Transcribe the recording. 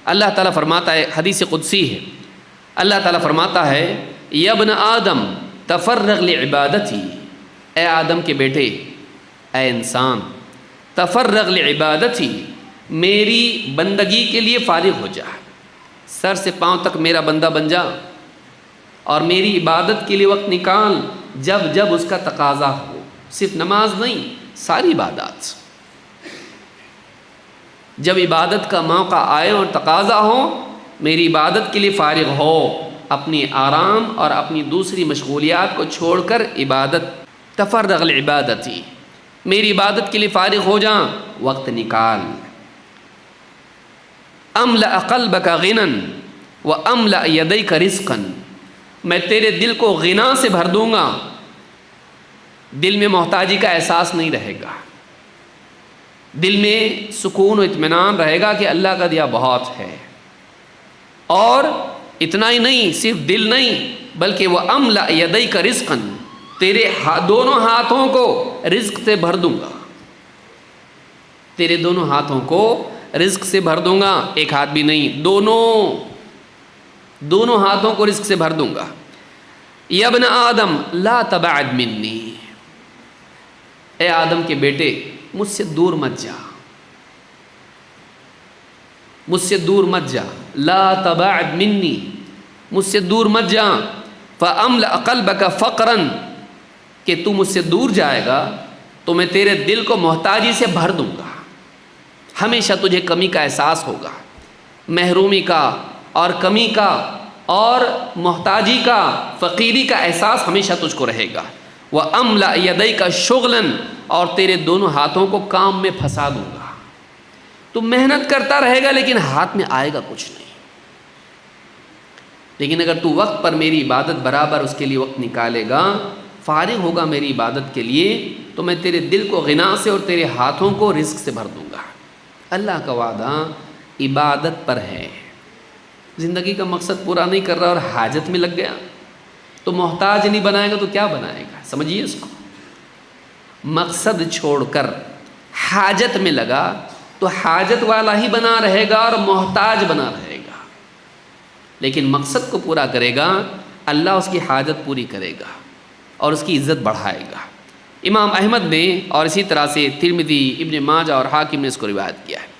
اللہ تعالیٰ فرماتا ہے، حدیث قدسی ہے، اللہ تعالیٰ فرماتا ہے یا ابن آدم تفرغ لعبادتی، اے آدم کے بیٹے، اے انسان، تفرغ لعبادتی، میری بندگی کے لیے فارغ ہو جا، سر سے پاؤں تک میرا بندہ بن جا اور میری عبادت کے لیے وقت نکال جب جب اس کا تقاضا ہو، صرف نماز نہیں، ساری عبادات، جب عبادت کا موقع آئے اور تقاضا ہو میری عبادت کے لیے فارغ ہو، اپنی آرام اور اپنی دوسری مشغولیات کو چھوڑ کر عبادت، تفرغ لعبادتی، میری عبادت کے لیے فارغ ہو جا، وقت نکال۔ املأ قلبک غنا واملأ یدیک رزقا، میں تیرے دل کو غنا سے بھر دوں گا، دل میں محتاجی کا احساس نہیں رہے گا، دل میں سکون و اطمینان رہے گا کہ اللہ کا دیا بہت ہے، اور اتنا ہی نہیں، صرف دل نہیں بلکہ واملأ یدیک رزقا، تیرے دونوں ہاتھوں کو رزق سے بھر دوں گا، تیرے دونوں ہاتھوں کو رزق سے بھر دوں گا، ایک ہاتھ بھی نہیں، دونوں ہاتھوں کو رزق سے بھر دوں گا۔ یا ابن آدم لا تبعد منی، اے آدم کے بیٹے مجھ سے دور مت جا، مجھ سے دور مت جا، لا تبعد منی، مجھ سے دور مت جا، فاملأ قلبک فقرا، کہ تو مجھ سے دور جائے گا تو میں تیرے دل کو محتاجی سے بھر دوں گا، ہمیشہ تجھے کمی کا احساس ہوگا، محرومی کا اور کمی کا اور محتاجی کا، فقیری کا احساس ہمیشہ تجھ کو رہے گا۔ وَأَمْلَأَ يَدَيْكَ شُغْلًا، اور تیرے دونوں ہاتھوں کو کام میں پھنسا دوں گا، تو محنت کرتا رہے گا لیکن ہاتھ میں آئے گا کچھ نہیں، لیکن اگر تو وقت پر میری عبادت برابر اس کے لیے وقت نکالے گا، فارغ ہوگا میری عبادت کے لیے، تو میں تیرے دل کو غنا سے اور تیرے ہاتھوں کو رزق سے بھر دوں گا۔ اللہ کا وعدہ عبادت پر ہے، زندگی کا مقصد پورا نہیں کر رہا اور حاجت میں لگ گیا تو محتاج نہیں بنائے گا تو کیا بنائے گا؟ سمجھیے اس کو، مقصد چھوڑ کر حاجت میں لگا تو حاجت والا ہی بنا رہے گا اور محتاج بنا رہے گا، لیکن مقصد کو پورا کرے گا اللہ اس کی حاجت پوری کرے گا اور اس کی عزت بڑھائے گا۔ امام احمد نے اور اسی طرح سے ترمذی، ابن ماجہ اور حاکم نے اس کو روایت کیا ہے۔